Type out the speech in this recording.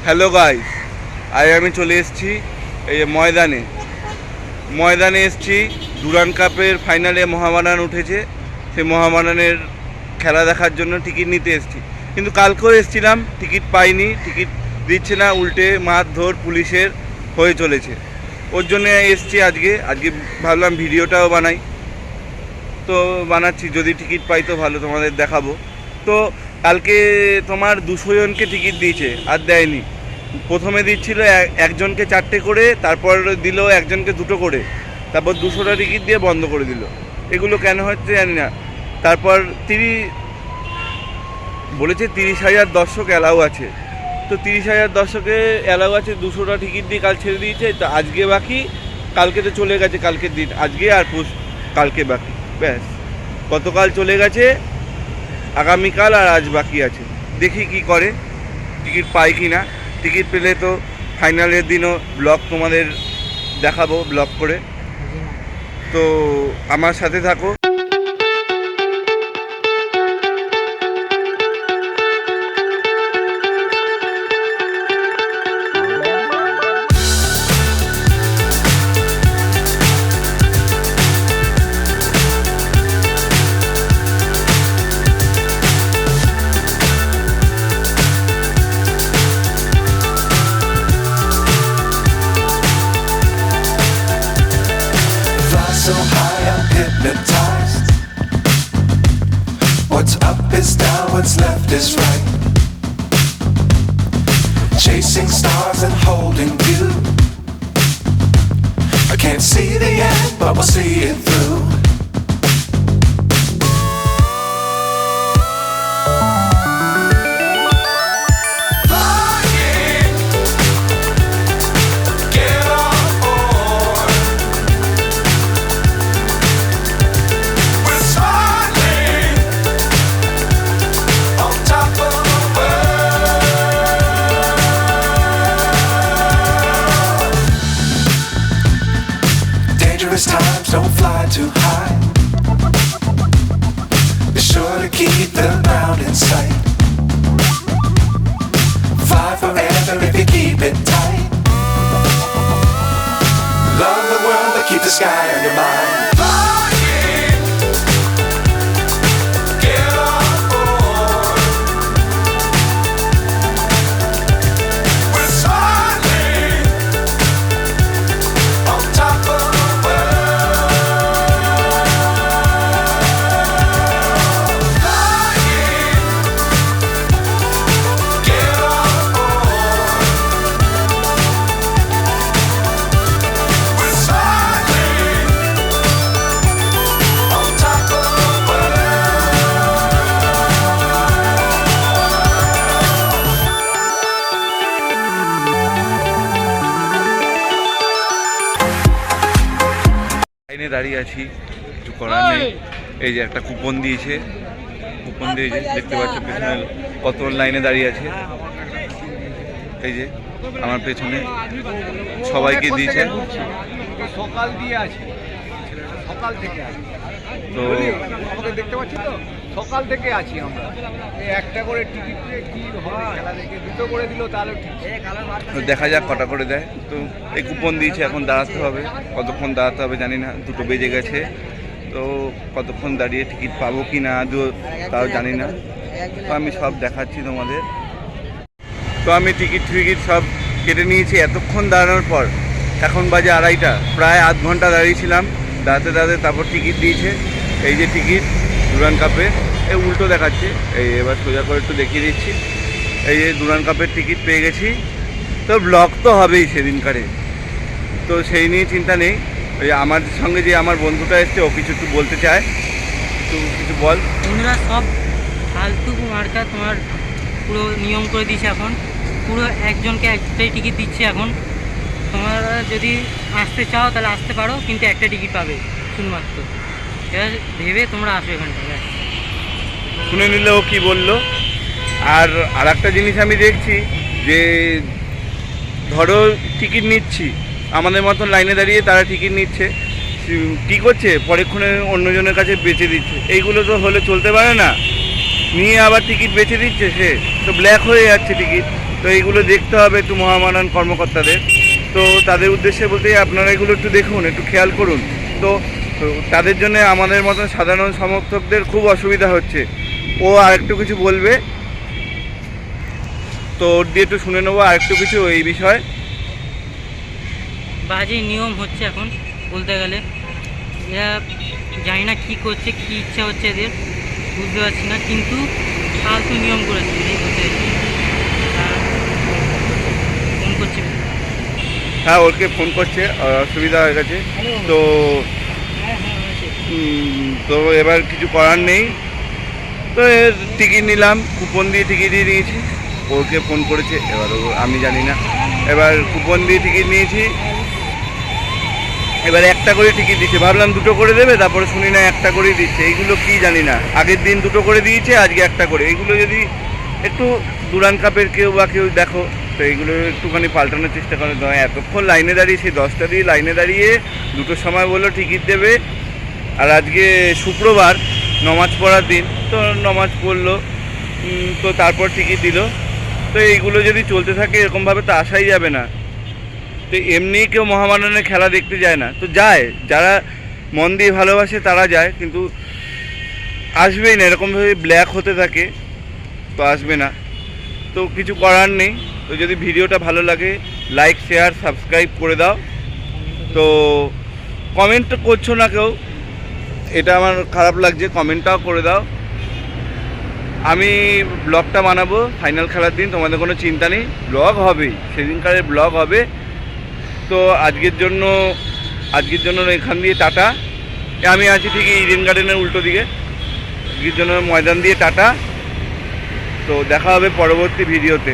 Hello guys, আজ আমি চলে এসেছি এই ময়দানে এসেছি। ডুরান্ড কাপের ফাইনালে মোহামেডান উঠেছে, সেই মোহামেডানের খেলা দেখার জন্য টিকিট নিতে এসেছি। কিন্তু কালকেও এসেছিলাম, টিকিট পাইনি, টিকিট দিচ্ছে না, উল্টে মারধর পুলিশের হয়ে চলেছে। ওর জন্য এসেছি আজকে ভাবলাম ভিডিওটাও বানাই, তো বানাচ্ছি। যদি টিকিট পাই তো ভালো, তোমাদের দেখাবো। তো কালকে তোমার 200 জনকে টিকিট দিয়েছে, আর দেয়নি। প্রথমে দিচ্ছিল একজনকে 4টে করে, তারপর দিল একজনকে 2টো করে, তারপর 200টা টিকিট দিয়ে বন্ধ করে দিল। এগুলো কেন হচ্ছে জানি না। তারপর বলেছে 30,000 দর্শক অ্যালাউ আছে, তো 30,000 দর্শকে অ্যালাউ আছে, 200টা টিকিট দিয়ে কাল ছেড়ে দিয়েছে। তো আজকে বাকি, কালকে তো চলে গেছে, কালকের দিন আজকে, আর কালকে বাকি, ব্যাস। গতকাল চলে গেছে, আগামীকাল আর আজ বাকি আছে। দেখি কি করে, টিকিট পাই কি না। টিকিট পেলে তো ফাইনালের দিনও ব্লগ তোমাদের দেখাবো, ব্লগ করে। তো আমার সাথে থাকো। So high I'm hypnotized. What's up is down, what's left is right. Chasing stars and holding you. I can't see the end, but we'll see it through. Times don't fly too high. Be sure to keep the ground in sight. Fly forever if you keep it tight. Love the world but keep the sky on your mind. লাইনে দাঁড়িয়ে আছি, কিছু করার নেই। এই যে একটা coupon দিয়েছে, দেখতে পাচ্ছ পেছনে কত লাইনে দাঁড়িয়ে আছে। এই যে আমার পেছনে সবাইকে দিয়েছে, সকাল দিয়ে আছে, সকাল থেকে আছে। তো আমাকে দেখতে পাচ্ছি তো, সকাল থেকে আছি আমরা। এই একটা করে টিকিট পেয়ে কি হয়, খেলা দেখে 2টো করে দিল তাহলে ঠিক। তো দেখা যাক কটা করে দেয়। তো এই কুপন দিয়েছে, এখন দাঁড়াতে হবে। কতক্ষণ দাঁড়াতে হবে জানি না, 2টো বেজে গেছে। তো কতক্ষণ দাঁড়িয়ে টিকিট পাবো কি না তাও জানি না। তো আমি সব দেখাচ্ছি তোমাদের। তো আমি টিকিট সব কেটে নিয়েছি এতক্ষণ দাঁড়ানোর পর। এখন বাজে 2:30, প্রায় আধ ঘন্টা দাঁড়িয়েছিলাম। দাঁড়াতে তারপর টিকিট দিয়েছে। এই যে টিকিট ডুরান্ড কাপের, এই উল্টো দেখাচ্ছে। এই এবার সোজা করে একটু দেখিয়ে দিচ্ছি। এই যে ডুরান্ড কাপের টিকিট পেয়ে গেছি। তো ব্লগ তো হবেই সেদিনকারে, তো সেই নিয়ে চিন্তা নেই। ওই আমার সঙ্গে যে আমার বন্ধুটা এসছে, ও কিছু একটু বলতে চায়, কিছু বল। বন্ধুরা সব ফালতু মার্কা তোমার পুরো নিয়ম করে দিয়েছে এখন। পুরো একজনকে একটাই টিকিট দিচ্ছে এখন। তোমরা যদি আসতে চাও তাহলে আসতে পারো, কিন্তু একটা টিকিট পাবে শুধুমাত্র। এবার ভেবে তোমরা আসো এখানটায়। শুনে নিলে ও কী বললো। আর একটা জিনিস আমি দেখছি যে ধরো টিকিট নিচ্ছি, আমাদের মতন লাইনে দাঁড়িয়ে তারা টিকিট নিচ্ছে, কী করছে পরেক্ষণে অন্যজনের কাছে বেচে দিচ্ছে। এইগুলো তো হলে চলতে পারে না। নিয়ে আবার টিকিট বেচে দিচ্ছে, সে তো ব্ল্যাক হয়ে যাচ্ছে টিকিট। তো এইগুলো দেখতে হবে একটু মহামারান কর্মকর্তাদের। তো তাদের উদ্দেশ্যে বলতে আপনারা এগুলো একটু দেখুন, একটু খেয়াল করুন। তো তাদের জন্য আমাদের মতন সাধারণ সমর্থকদের খুব অসুবিধা হচ্ছে। ও আরেকটু কিছু বলবে, তো ওর দিয়ে একটু শুনে নেবো আরেকটু কিছু এই বিষয়ে। বাজে নিয়ম হচ্ছে এখন বলতে গেলে, এরা জানি না কী করছে, কী ইচ্ছা হচ্ছে এদের, বুঝতে পারছি না, কিন্তু ফালতু নিয়ম করেছে এই বলতে গেছি। ফোন করছে। হ্যাঁ, ওকে ফোন করছে, অসুবিধা হয়ে গেছে। তো তো এবার কিছু করার নেই। তো এর টিকিট নিলাম, কুপন দিয়ে টিকিট দিয়ে নিয়েছি। ওকে ফোন করেছে, এবার আমি জানি না। এবার কুপন দিয়ে টিকিট নিয়েছি, এবার একটা করে টিকিট দিচ্ছে। ভাবলাম দুটো করে দেবে, তারপরে শুনি না একটা করেই দিচ্ছে। এইগুলো কি জানি না, আগের দিন দুটো করে দিয়েছে, আজকে একটা করে। এইগুলো যদি একটু ডুরান্ড কাপের কেউ বা কেউ দেখো, তো এইগুলো একটুখানি পাল্টানোর চেষ্টা করে। এতক্ষণ লাইনে দাঁড়িয়ে, সেই 10টা দিয়ে লাইনে দাঁড়িয়ে 2টোর সময় বললো টিকিট দেবে। আর আজকে শুক্রবার, নমাজ পড়ার দিন, তো নমাজ পড়লো, তো তারপর টিকিট দিল। তো এইগুলো যদি চলতে থাকে এরকমভাবে তো আসাই যাবে না। তো এমনি কেউ মহামারানের খেলা দেখতে যায় না, তো যায় যারা মন দিয়ে ভালোবাসে তারা যায়, কিন্তু আসবেই না। এরকমভাবে ব্ল্যাক হতে থাকে তো আসবে না। তো কিছু করার নেই। তো যদি ভিডিওটা ভালো লাগে লাইক, শেয়ার, সাবস্ক্রাইব করে দাও। তো কমেন্ট করছো না কেউ, এটা আমার খারাপ লাগছে, কমেন্টটাও করে দাও। আমি ব্লগটা বানাবো ফাইনাল খেলার দিন, তোমাদের কোনো চিন্তা নেই, ব্লগ হবেই, সেদিনকারের ব্লগ হবে। তো আজকের জন্য এখান দিয়ে টাটা। আমি আছি ঠিক ইডেন গার্ডেনের উল্টো দিকে, আজকের জন্য ময়দান দিয়ে টাটা। তো দেখা হবে পরবর্তী ভিডিওতে।